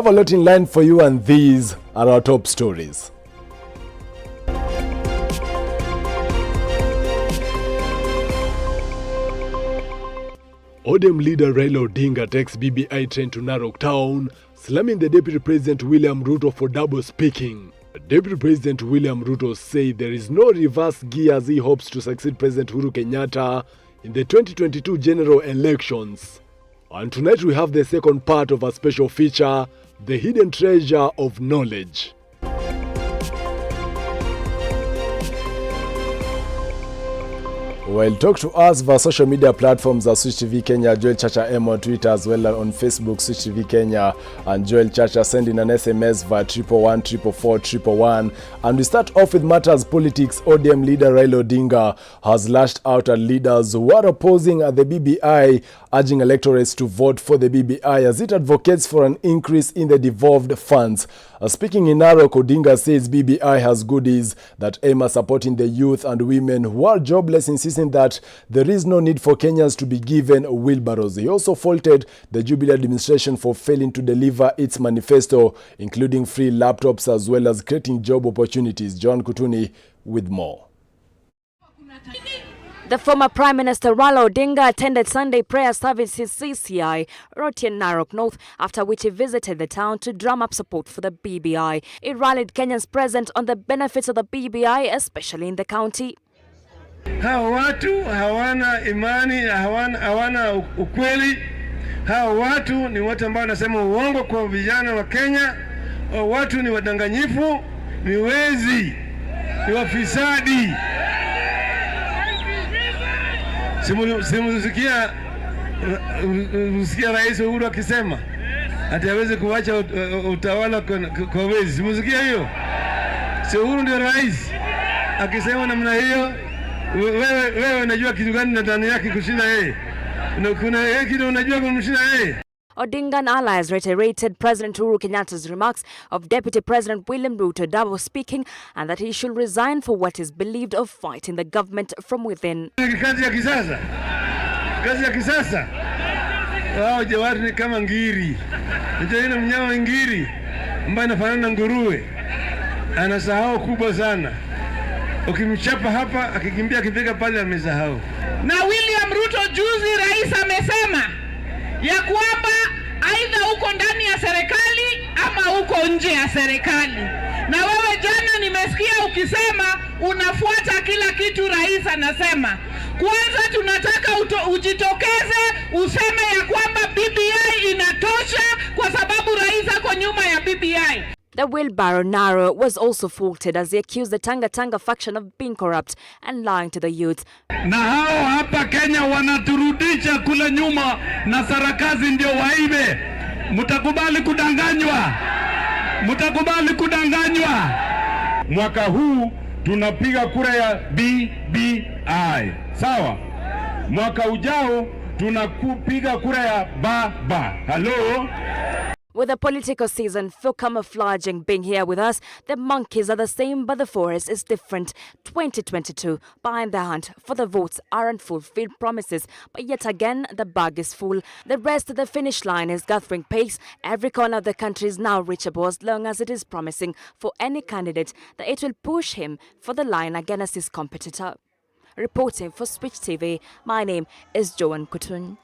We have a lot in line for you, and these are our top stories. ODM leader Raila Odinga takes BBI train to Narok town, slamming the Deputy President William Ruto for double speaking. Deputy President William Ruto said there is no reverse gear as he hopes to succeed President Uhuru Kenyatta in the 2022 general elections. And tonight we have the second part of a special feature, the hidden treasure of knowledge. Well, talk to us via social media platforms at Switch TV Kenya, Joel Chacha M on Twitter, as well as on Facebook, Switch TV Kenya, and Joel Chacha. Send in an SMS via 111 444 111. And we start off with matters politics. ODM leader Raila Odinga has lashed out at leaders who are opposing the BBI, urging electorates to vote for the BBI as it advocates for an increase in the devolved funds. Speaking in Narok, Odinga says BBI has goodies that aim at supporting the youth and women who are jobless, insisting that there is no need for Kenyans to be given wheelbarrows. He also faulted the Jubilee administration for failing to deliver its manifesto, including free laptops as well as creating job opportunities. John Kutuni with more. The former Prime Minister Raila Odinga attended Sunday prayer services CCI Ruto in Narok North, after which he visited the town to drum up support for the BBI. He rallied Kenyans present on the benefits of the BBI, especially in the county. Hawa watu hawana imani, hawana ukweli. Hawa watu ni watu ambao wanasema uongo kwa vijana wa Kenya. Watu ni wadanganyifu, ni wezi, ni wafisadi. Simusikia Rais Uhuru akisema ati hawezi kuacha utawala kwa wezi. Simusikia hiyo? Si Uhuru ndio rais akisema namna hiyo? Wewe unajua kitu gani na ndani yake kushinda yeye? Kuna yeye kitu unajua kumshinda yeye? Odinga and allies reiterated President Uhuru Kenyatta's remarks of Deputy President William Ruto double speaking, and that he should resign for what is believed of fighting the government from within. Kazi ya kisasa. Wao watu ni kama ngiri. Ndio ile mnyama ngiri ambaye anafanana na nguruwe. Anasahau kubwa sana. Ukimchapa hapa akikimbia akipiga pale amesahau. Na William Ruto juzi rais amesema ya kwamba aidha uko ndani ya serikali ama uko nje ya serikali. Na wewe jana nimesikia ukisema unafuata kila kitu rais anasema. Kwanza tunataka ujitokeze useme ya kwamba BBI inatosha kwa sababu rais ako nyuma ya BBI. The wheelbarrow narrow was also faulted as he accused the Tanga faction of being corrupt and lying to the youth. Na hao hapa Kenya wanaturudisha kule nyuma na sarakazi ndio waibe. Mtakubali kudanganywa. Mtakubali kudanganywa. Mwaka huu tunapiga kura ya BBI. Sawa? Mwaka ujao tunakupiga kura ya baba. Hello? With the political season full camouflaging being here with us, the monkeys are the same but the forest is different. 2022, behind the hunt for the votes are unfulfilled promises, but yet again the bag is full. The rest of the finish line is gathering pace. Every corner of the country is now reachable as long as it is promising for any candidate that it will push him for the line against his competitor. Reporting for Switch TV, my name is Joan Kutun.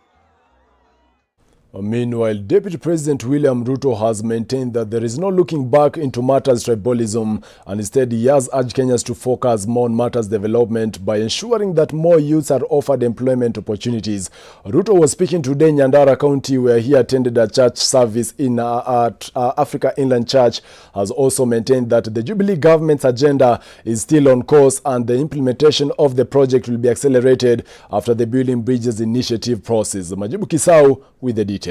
Meanwhile, Deputy President William Ruto has maintained that there is no looking back into matters tribalism, and instead he has urged Kenyans to focus more on matters development by ensuring that more youths are offered employment opportunities. Ruto was speaking today in Nyandarua County, where he attended a church service in Africa Inland Church. Has also maintained that the Jubilee government's agenda is still on course and the implementation of the project will be accelerated after the Building Bridges initiative process. Majibu Kisau with the details.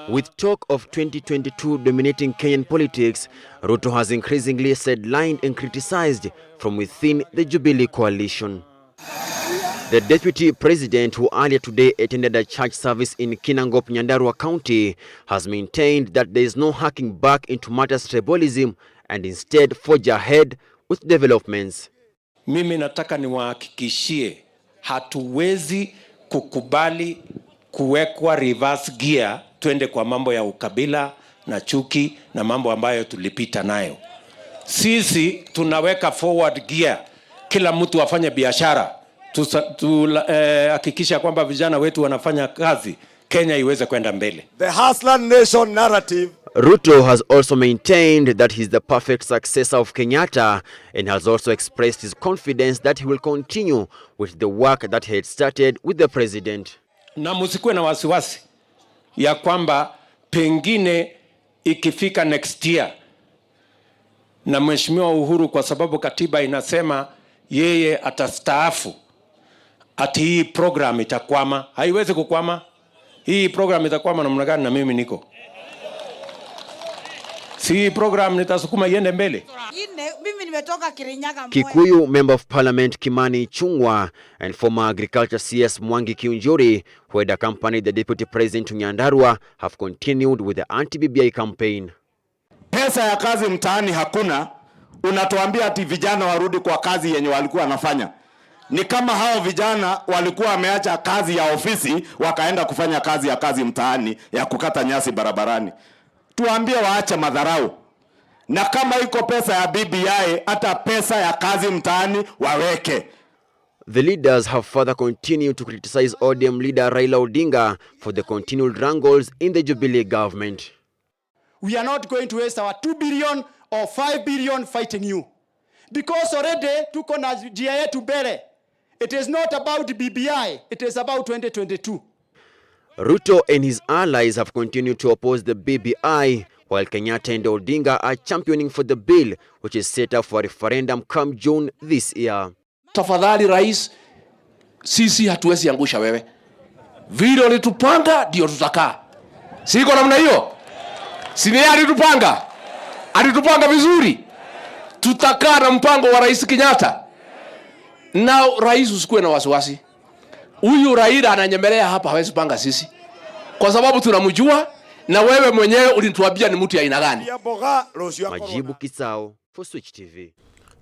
With talk of 2022 dominating Kenyan politics, Ruto has increasingly sidelined and criticized from within the Jubilee coalition. The deputy president, who earlier today attended a church service in Kinangop, Nyandarua County, has maintained that there is no hacking back into matters tribalism and instead forge ahead with developments. Mimi nataka niwahakikishie hatuwezi kukubali kuwekwa reverse gear twende kwa mambo ya ukabila na chuki na mambo ambayo tulipita nayo. Sisi tunaweka forward gear, kila mtu afanye biashara, hakikisha kwamba vijana wetu wanafanya kazi, Kenya iweze kwenda mbele. The hustler nation narrative. Ruto has also maintained that he is the perfect successor of Kenyatta and has also expressed his confidence that he will continue with the work that he had started with the president. Na msikuwe na wasiwasi ya kwamba pengine ikifika next year na Mheshimiwa Uhuru, kwa sababu katiba inasema yeye atastaafu, ati hii program itakwama. Haiwezi kukwama. Hii program itakwama namna gani na mimi niko? Si program nitasukuma iende mbele. Kikuyu Member of Parliament Kimani Ichung'wah and former Agriculture CS Mwangi Kiunjuri, who had accompanied the Deputy President to Nyandarua, have continued with the anti-BBI campaign. Pesa ya kazi mtaani hakuna, unatuambia ati vijana warudi kwa kazi yenye walikuwa wanafanya. Ni kama hao vijana walikuwa wameacha kazi ya ofisi wakaenda kufanya kazi mtaani ya kukata nyasi barabarani. Tuambie waache madharau. Na kama iko pesa ya BBI, hata pesa ya kazi mtaani waweke. The leaders have further continued to criticize ODM leader Raila Odinga for the continued wrangles in the Jubilee government. We are not going to waste our 2 billion or 5 billion fighting you. Because already tuko na jia yetu mbele. It is not about the BBI, it is about 2022. Ruto and his allies have continued to oppose the BBI, while Kenyatta and Odinga are championing for the bill, which is set up for a referendum come June this year. Tafadhali rais, sisi hatuwezi angusha wewe. Vile ulitupanga ndio tutakaa. Siko namna hiyo. Sini alitupanga vizuri. Tutakaa na mpango wa Rais Kenyatta. Na rais usikue na wasiwasi. Huyu Raila ananyemelea hapa, hawezi panga sisi. Kwa sababu tunamjua na wewe mwenyewe ulituambia ni mtu ya aina gani. Majibu Kisao for Switch TV.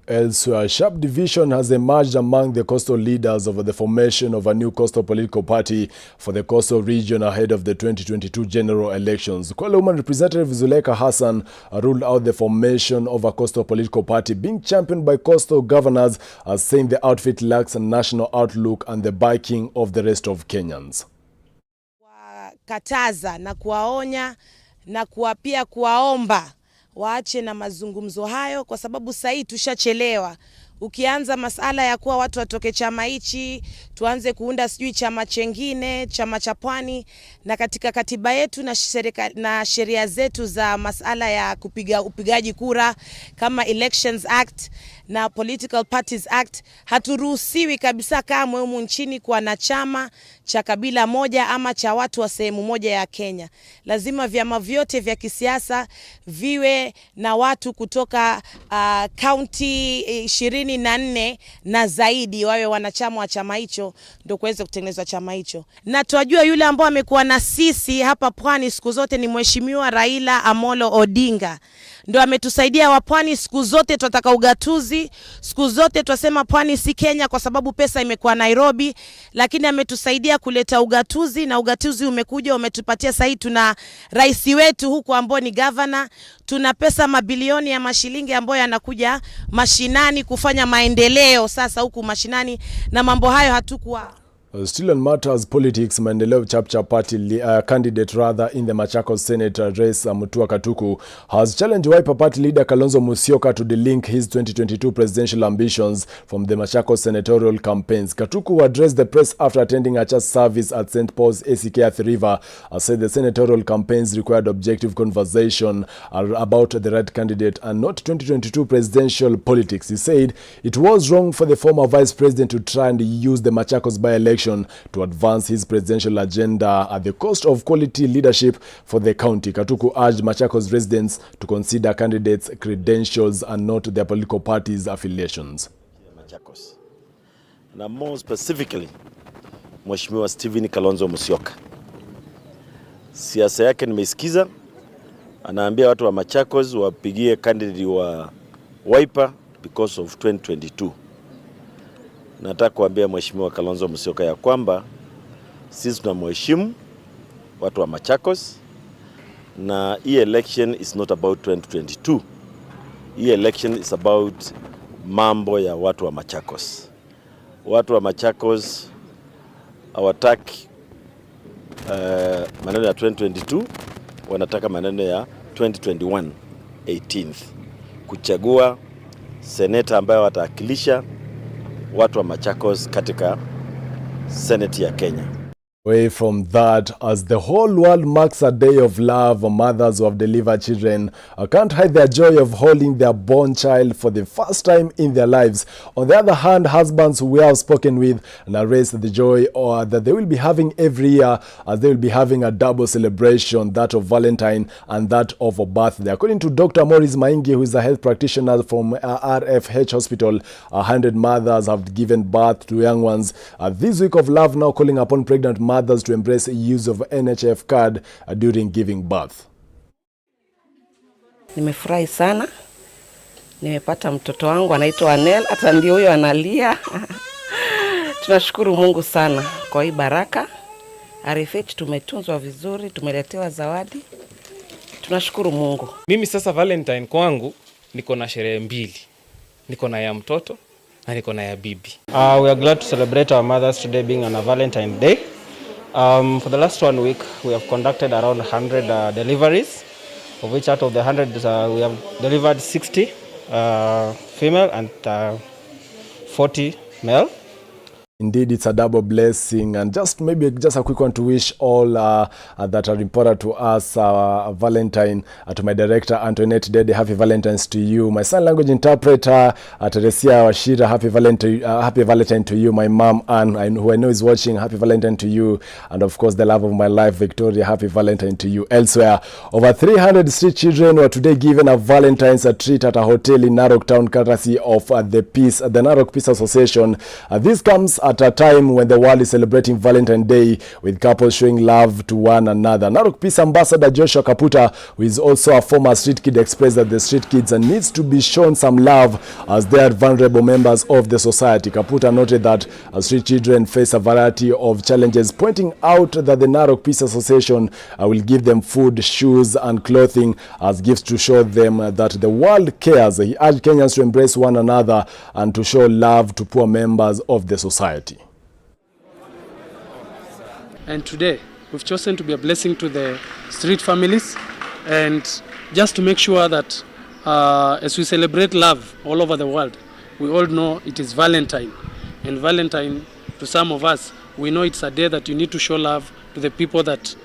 Elsewhere, a sharp division has emerged among the coastal leaders over the formation of a new coastal political party for the coastal region ahead of the 2022 general elections. Kwale Woman Representative Zuleka Hassan ruled out the formation of a coastal political party being championed by coastal governors, as saying the outfit lacks a national outlook and the backing of the rest of Kenyans. Kataza na kuwaonya na pia kuwaomba waache na mazungumzo hayo, kwa sababu sasa tushachelewa. Ukianza masala ya kuwa watu watoke chama hichi, tuanze kuunda sijui chama chengine, chama cha Pwani, na katika katiba yetu na sheria zetu za masala ya upigaji kura kama Elections Act na Political Parties Act, haturuhusiwi kabisa kama humu nchini kuwa na chama cha kabila moja ama cha watu wa sehemu moja ya Kenya. Lazima vyama vyote vya kisiasa viwe na watu kutoka county 24 na zaidi wawe wanachama wa chama hicho, ndio kuweza kutengenezwa chama hicho. Na tunajua yule ambao amekuwa na sisi hapa Pwani siku zote ni Mheshimiwa Raila Amolo Odinga. Ndio ametusaidia wa Pwani siku zote, tunataka ugatuzi, siku zote tunasema Pwani si Kenya kwa sababu pesa imekuwa Nairobi, lakini ametusaidia kuleta ugatuzi, na ugatuzi umekuja umetupatia. Sasa tuna rais wetu huku ambao ni governor, tuna pesa mabilioni ya mashilingi ambayo yanakuja mashinani kufanya maendeleo sasa huku mashinani, na mambo hayo hatukuwa. Still on matters politics, Maendeleo Chapcha Party candidate in the Machakos Senate race, Mutua Katuku, has challenged Wiper Party leader Kalonzo Musyoka to delink his 2022 presidential ambitions from the Machakos senatorial campaigns. Katuku addressed the press after attending a church service at St. Paul's ACK at the River, said the senatorial campaigns required objective conversation about the right candidate and not 2022 presidential politics. He said it was wrong for the former vice president to try and use the Machakos by-election to advance his presidential agenda at the cost of quality leadership for the county. Katuku urged Machakos residents to consider candidates' credentials and not their political parties' affiliations. Machakos. Na more specifically, Mheshimiwa Stephen Kalonzo Musyoka. Siasa yake nimesikiza, anaambia watu wa Machakos wapigie candidate wa Wiper because of 2022. Nataka kuambia Mheshimiwa Kalonzo Musyoka ya kwamba sisi tunamheshimu watu wa Machakos, na hii election is not about 2022. Hii election is about mambo ya watu wa Machakos. Watu wa Machakos hawataki maneno ya 2022, wanataka maneno ya 2021 18th, kuchagua seneta ambaye watawakilisha watu wa Machakos katika Senate ya Kenya. Away from that, as the whole world marks a day of love, mothers who have delivered children can't hide their joy of holding their born child for the first time in their lives. On the other hand, husbands who we have spoken with narrate the joy that they will be having every year, as they will be having a double celebration, that of Valentine and that of a birthday. According to Dr. Maurice Maingi, who is a health practitioner from RFH Hospital, 100 mothers have given birth to young ones. This week of love now calling upon pregnant mothers to embrace use of NHF card during giving birth. Nimefurahi sana. Nimepata mtoto wangu anaitwa Anel, hata ndio huyo analia. Tunashukuru Mungu sana kwa hii baraka. RFH tumetunzwa vizuri, tumeletewa zawadi. Tunashukuru Mungu. Mimi sasa Valentine kwangu niko na sherehe mbili. Niko na ya mtoto na niko na ya bibi. We are glad to celebrate our mothers today being on a Valentine Day. For the last 1 week, we have conducted around 100 deliveries, of which out of the 100 we have delivered 60 female and 40 male. Indeed, it's a double blessing, and maybe a quick one to wish all that are important to us Valentine. To my director Antoinette Dede, happy Valentine's to you. My sign language interpreter Teresia Washira, happy Valentine to you. My mom Anne, who I know is watching, happy Valentine to you. And of course, the love of my life, Victoria, happy Valentine to you. Elsewhere, over 300 street children were today given a Valentine's treat at a hotel in Narok town, courtesy of the Narok Peace Association. This comes at a time when the world is celebrating Valentine's Day, with couples showing love to one another. Narok Peace Ambassador Joshua Kaputa, who is also a former street kid, expressed that the street kids needs to be shown some love as they are vulnerable members of the society. Kaputa noted that street children face a variety of challenges, pointing out that the Narok Peace Association will give them food, shoes and clothing as gifts to show them that the world cares. He urged Kenyans to embrace one another and to show love to poor members of the society. And today, we've chosen to be a blessing to the street families, and just to make sure that as we celebrate love all over the world, we all know it is Valentine. And Valentine, to some of us, we know it's a day that you need to show love to the people that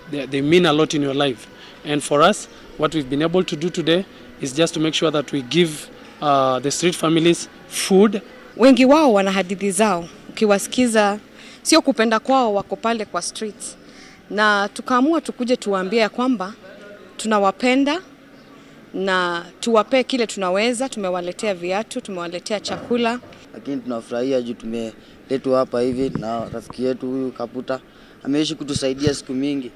they mean a lot in your life. And for us, what we've been able to do today is just to make sure that we give the street families food. Wengi wao wana hadithi zao, ukiwasikiza sio kupenda kwao, wako pale kwa streets, na tukaamua tukuje tuwaambie kwamba tunawapenda na tuwapee kile tunaweza. Tumewaletea viatu, tumewaletea chakula, lakini tunafurahia juu tumeletwa hapa hivi na rafiki yetu huyu Kaputa. Ameishi kutusaidia siku mingi,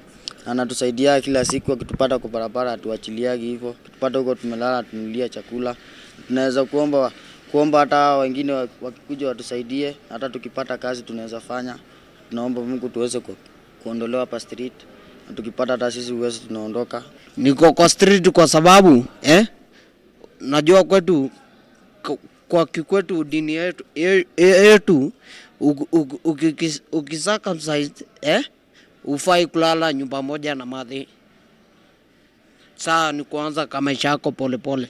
anatusaidia kila siku, akitupata kwa barabara atuachiliagi hivyo, akitupata huko tumelala tunulia chakula. Tunaweza kuomba hata wengine wakikuja watusaidie, hata tukipata kazi tunaweza fanya. Tunaomba Mungu tuweze kuondolewa hapa street, na tukipata hata sisi uwezo tunaondoka. Niko kwa street kwa sababu najua kwetu kwa kikwetu dini yetu ukisaka msaizi ufai kulala nyumba moja na madhi. Saa ni kuanza kama maisha yako pole pole.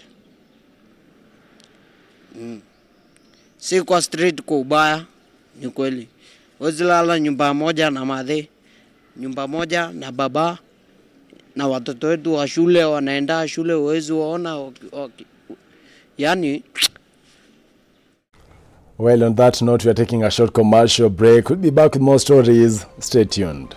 Si kwa street kwa ubaya, ni kweli. Wezi lala nyumba moja na madhi, nyumba moja na baba, na watoto wetu wa shule wanaenda shule, uwezi waona yani. Well, on that note, we are taking a short commercial break. We'll be back with more stories. Stay tuned.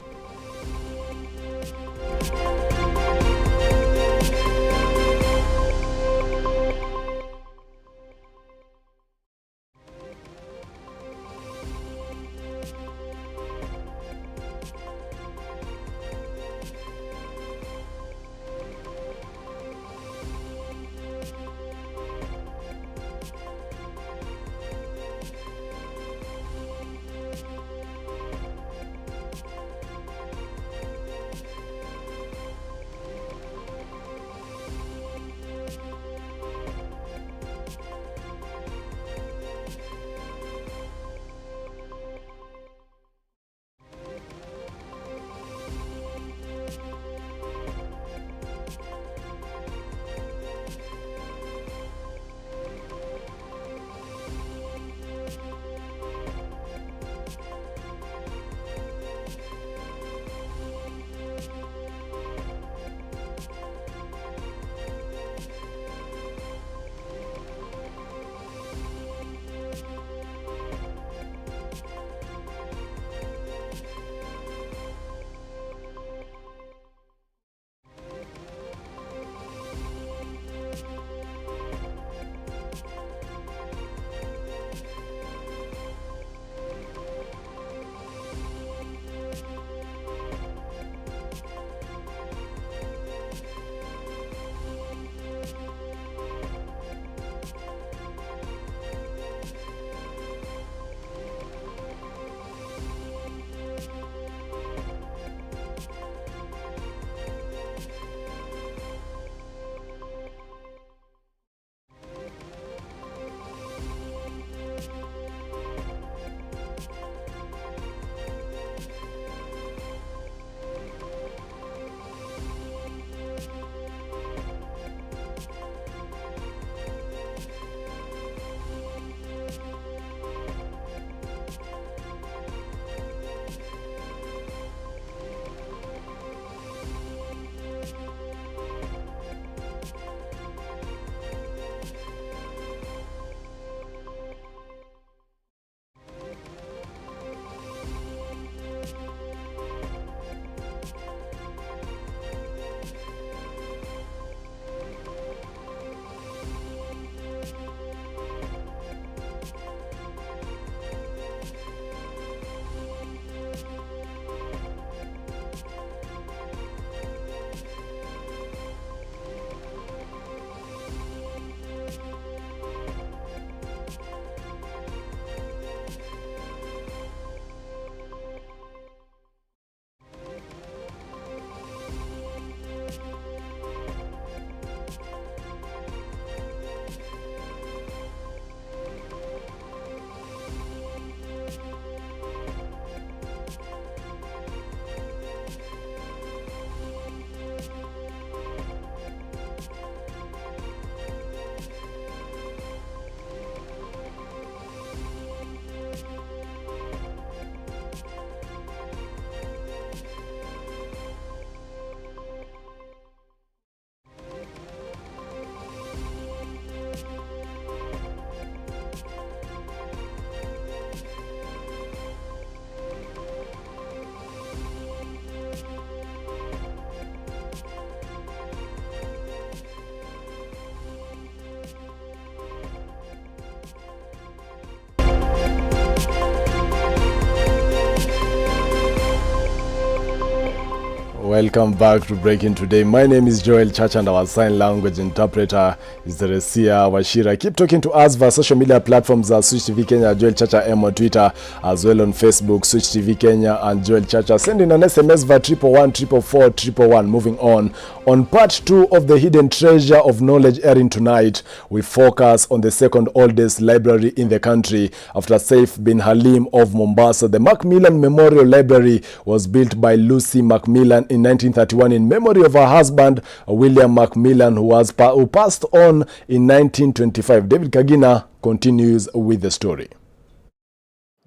Welcome back to Breaking Today. My name is Joel Church and our sign language interpreter is Resia Washira. Keep talking to us via social media platforms at Switch TV Kenya, Joel Chacha M on Twitter, as well on Facebook, Switch TV Kenya and Joel Chacha. Send in an SMS via 111 Moving on part 2 of the hidden treasure of knowledge airing tonight, we focus on the second oldest library in the country after Saif bin Halim of Mombasa. The Macmillan Memorial Library was built by Lucy Macmillan in 1931 in memory of her husband William Macmillan, who passed on in 1925. David Kagina continues with the story.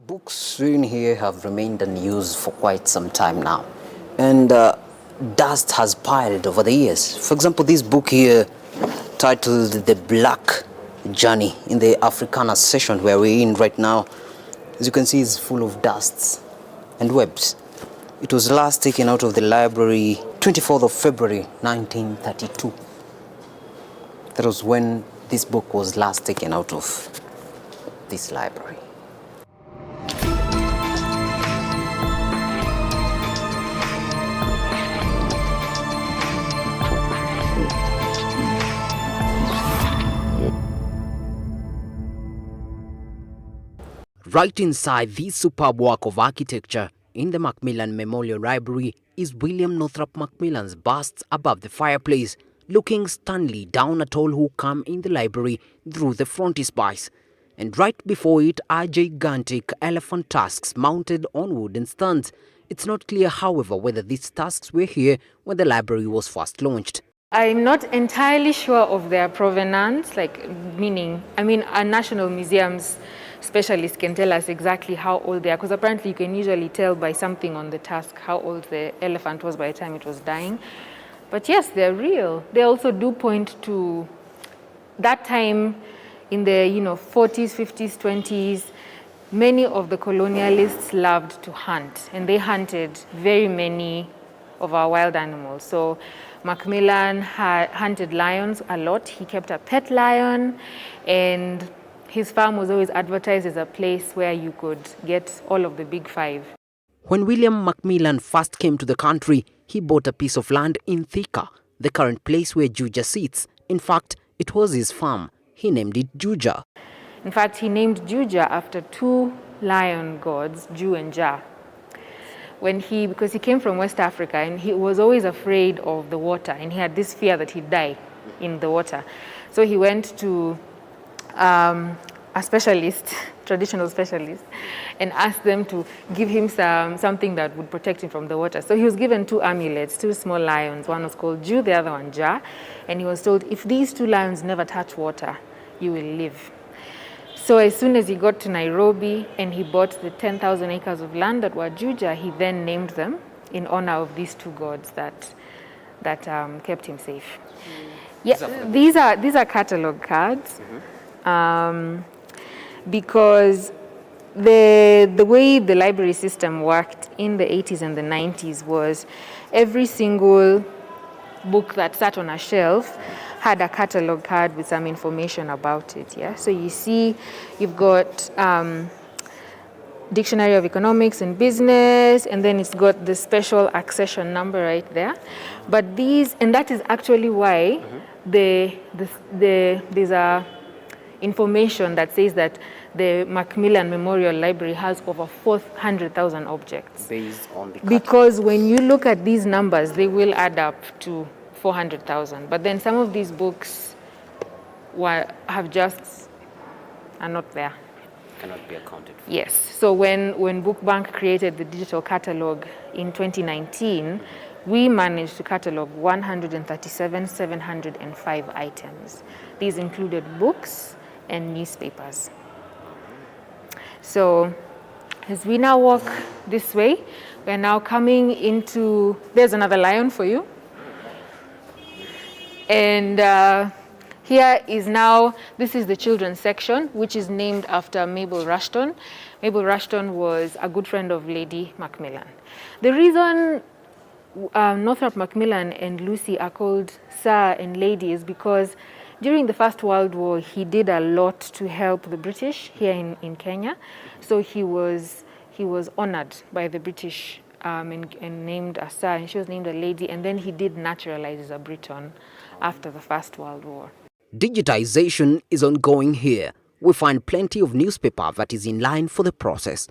Books in here have remained unused for quite some time now, and dust has piled over the years. For example, this book here titled The Black Journey in the Africana session where we're in right now, as you can see, is full of dusts and webs. It was last taken out of the library 24th of February 1932. That was when this book was last taken out of this library. Right inside this superb work of architecture in the Macmillan Memorial Library is William Northrop Macmillan's bust above the fireplace, looking sternly down at all who come in the library through the frontispice. And right before it are gigantic elephant tusks mounted on wooden stands. It's not clear, however, whether these tusks were here when the library was first launched. I'm not entirely sure of their provenance, our national museums specialists can tell us exactly how old they are, because apparently you can usually tell by something on the tusk how old the elephant was by the time it was dying. But yes, they're real. They also do point to that time in the 40s, 50s, 20s. Many of the colonialists loved to hunt, and they hunted very many of our wild animals. So Macmillan hunted lions a lot. He kept a pet lion, and his farm was always advertised as a place where you could get all of the big five. When William Macmillan first came to the country, he bought a piece of land in Thika, the current place where Juja sits. In fact, it was his farm. He named it Juja. In fact, he named Juja after two lion gods, Ju and Ja. Because he came from West Africa and he was always afraid of the water, and he had this fear that he'd die in the water. So he went to a specialist, traditional specialist, and asked them to give him something that would protect him from the water. So he was given two amulets, two small lions. One was called Ju, the other one Ja. And he was told, if these two lions never touch water, you will live. So as soon as he got to Nairobi and he bought the 10,000 acres of land that were Juja, he then named them in honor of these two gods that kept him safe. Yeah, these are catalog cards. Because the way the library system worked in the 80s and the 90s was every single book that sat on a shelf had a catalog card with some information about it. Yeah, so you see, you've got Dictionary of Economics and Business, and then it's got the special accession number right there. But that is actually why there's a information that says that the Macmillan Memorial Library has over 400,000 objects. Based on the because when you look at these numbers, they will add up to 400,000. But then some of these books are not there. Cannot be accounted for. Yes. So when Book Bank created the digital catalog in 2019, we managed to catalog 137,705 items. These included books and newspapers. So as we now walk this way, we're now coming into, there's another lion for you. And here is now, this is the children's section, which is named after Mabel Rushton. Mabel Rushton was a good friend of Lady Macmillan. The reason Northrop Macmillan and Lucy are called Sir and Lady is because during the First World War, he did a lot to help the British here in Kenya. So he was honored by the British and named a son, and she was named a lady, and then he did naturalize as a Briton after the First World War. Digitization is ongoing here. We find plenty of newspaper that is in line for the process.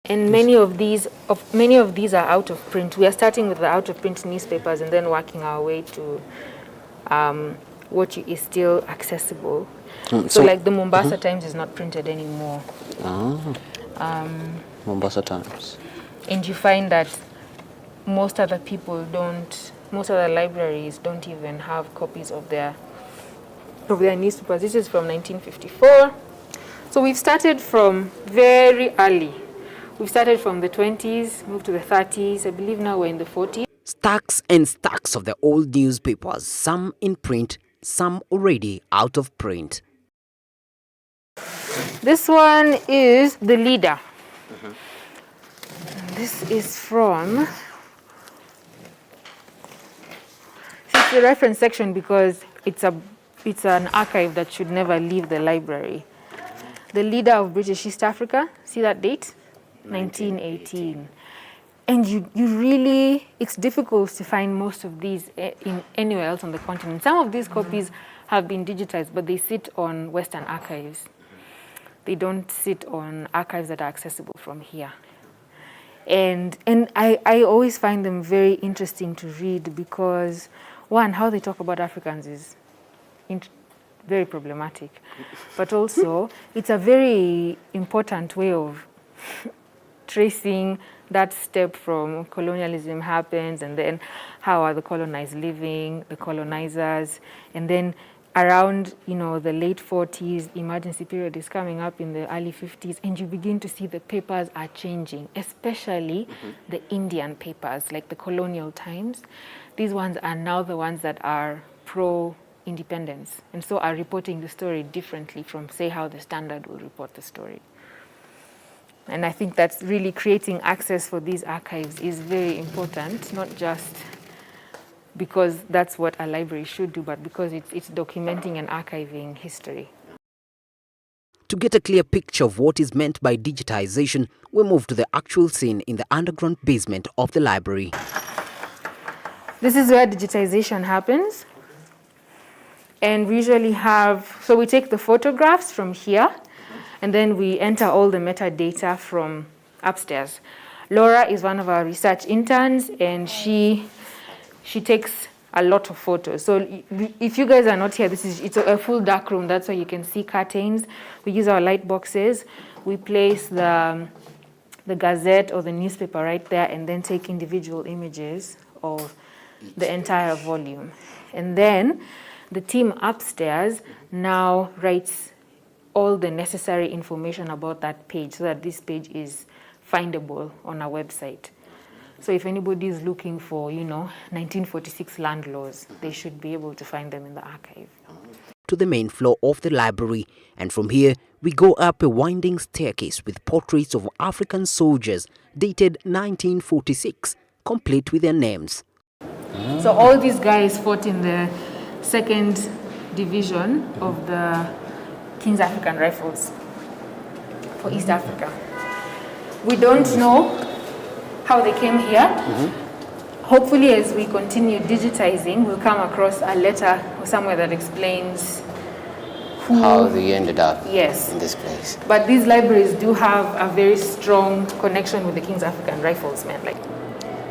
And many of these are out of print. We are starting with the out of print newspapers and then working our way to what is still accessible. So like the Mombasa Times is not printed anymore. Mombasa Times. And you find that most other libraries don't even have copies of their newspapers. This is from 1954. So we've started from very early. We've started from the 20s, moved to the 30s. I believe now we're in the 40s. Stacks and stacks of the old newspapers, some in print, some already out of print. This one is the Leader. This is from... It's the reference section because it's an archive that should never leave the library. The Leader of British East Africa, see that date? 1918. And you really, it's difficult to find most of these in anywhere else on the continent. Some of these copies have been digitized, but they sit on Western archives. They don't sit on archives that are accessible from here. And I always find them very interesting to read because, one, how they talk about Africans is very problematic. But also, it's a very important way of tracing that step from colonialism happens, and then how are the colonized living, the colonizers, and then around the late 40s, emergency period is coming up in the early 50s, and you begin to see the papers are changing, especially the Indian papers, like the Colonial Times. These ones are now the ones that are pro-independence, and so are reporting the story differently from, say, how the Standard will report the story. And I think that's really creating access for these archives is very important, not just because that's what a library should do, but because it's documenting and archiving history. To get a clear picture of what is meant by digitization, we move to the actual scene in the underground basement of the library. This is where digitization happens. And we usually so we take the photographs from here, and then we enter all the metadata from upstairs. Laura is one of our research interns, and she takes a lot of photos. So if you guys are not here, it's a full dark room. That's why you can see curtains. We use our light boxes. We place the gazette or the newspaper right there, and then take individual images of the entire volume. And then the team upstairs now writes all the necessary information about that page so that this page is findable on our website. So if anybody is looking for, 1946 land laws, they should be able to find them in the archive. To the main floor of the library, and from here we go up a winding staircase with portraits of African soldiers dated 1946, complete with their names. So all these guys fought in the 2nd Division of the King's African Rifles for East Africa. We don't know how they came here. Hopefully, as we continue digitizing, we'll come across a letter somewhere that explains how they ended up in this place. But these libraries do have a very strong connection with the King's African Riflesmen.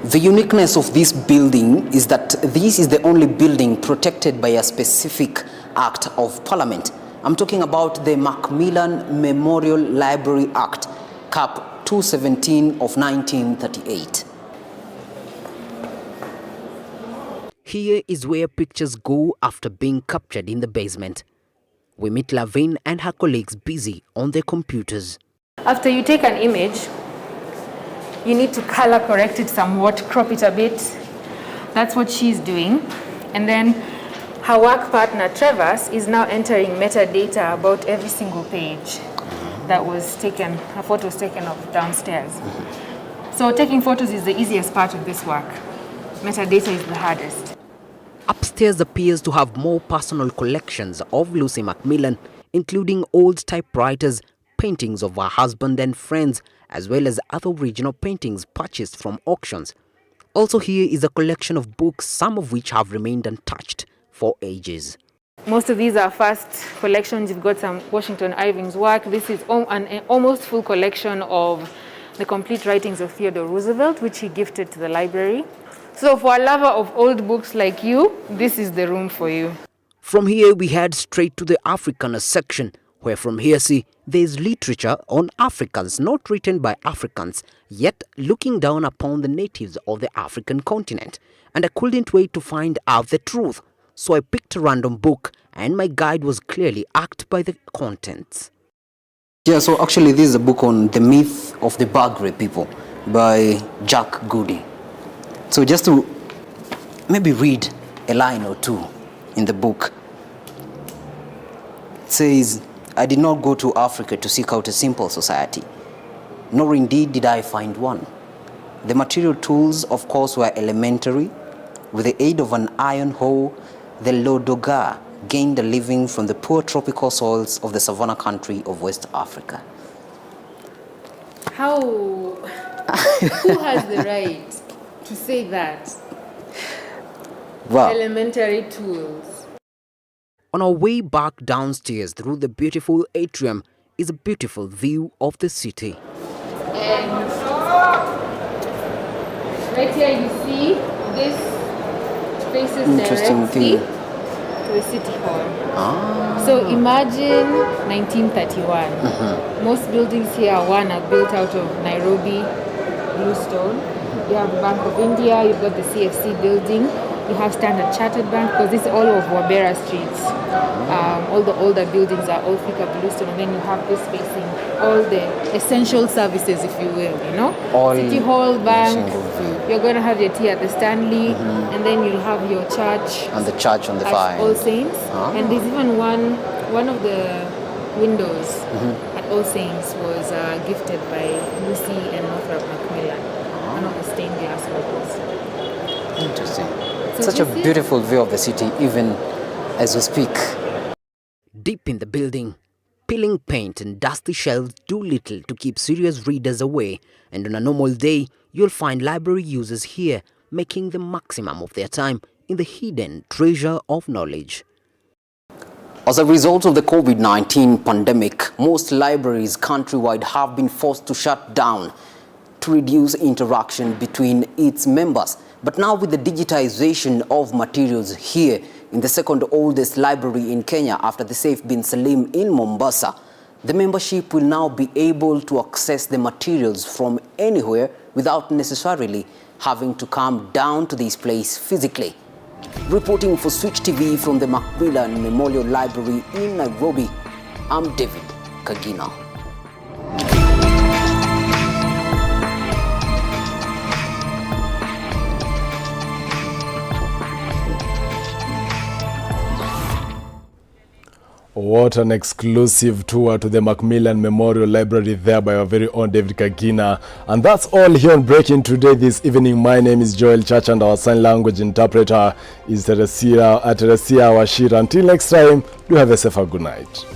The uniqueness of this building is that this is the only building protected by a specific act of parliament. I'm talking about the Macmillan Memorial Library Act, Cap 217 of 1938. Here is where pictures go after being captured in the basement. We meet Lavine and her colleagues busy on their computers. After you take an image, you need to color correct it somewhat, crop it a bit. That's what she's doing. And then her work partner, Travis, is now entering metadata about every single page that was taken, a photo was taken of downstairs. So taking photos is the easiest part of this work. Metadata is the hardest. Upstairs appears to have more personal collections of Lucy Macmillan, including old typewriters, paintings of her husband and friends, as well as other original paintings purchased from auctions. Also here is a collection of books, some of which have remained untouched for ages. Most of these are first collections. You've got some Washington Irving's work. This is an almost full collection of the complete writings of Theodore Roosevelt, which he gifted to the library. So for a lover of old books like you, this is the room for you. From here, we head straight to the Africaners section, where from here see there is literature on Africans, not written by Africans, yet looking down upon the natives of the African continent. And I couldn't wait to find out the truth. So I picked a random book, and my guide was clearly irked by the contents. Yeah, so actually this is a book on the myth of the Bagre people by Jack Goody. So just to maybe read a line or two in the book. It says, I did not go to Africa to seek out a simple society, nor indeed did I find one. The material tools, of course, were elementary. With the aid of an iron hoe, the Lodoga gained a living from the poor tropical soils of the savannah country of West Africa. How? Who has the right to say that? Wow. Elementary tools. On our way back downstairs through the beautiful atrium is a beautiful view of the city. And right here you see this faces directly to the city hall. So imagine 1931. Most buildings here are built out of Nairobi bluestone. You have the Bank of India, you've got the CFC building, you have Standard Chartered Bank, because this is all of Wabera streets. All the older buildings are all thicker bluestone, and then you have this facing all the essential services, if you will, you know? All City Hall, Bank, you're going to have your tea at the Stanley, and then you'll have your church. And the church on the fire. All Saints. And there's even one of the windows at All Saints was gifted by Lucy and Northrop Macmillan, one of the stained glass windows. Interesting. So such a beautiful view of the city, even as we speak. Deep in the building, peeling paint and dusty shelves do little to keep serious readers away, and on a normal day, you'll find library users here making the maximum of their time in the hidden treasure of knowledge. As a result of the COVID-19 pandemic, most libraries countrywide have been forced to shut down to reduce interaction between its members. But now with the digitization of materials here in the second oldest library in Kenya after the Saif bin Salim in Mombasa, the membership will now be able to access the materials from anywhere without necessarily having to come down to this place physically. Reporting for Switch TV from the Macmillan Memorial Library in Nairobi, I'm David Kagina. What an exclusive tour to the Macmillan Memorial Library there by our very own David Kagina. And that's all here on Breaking Today this evening. My name is Joel Church and our sign language interpreter is Teresia Washira. Until next time, do have a safer good night.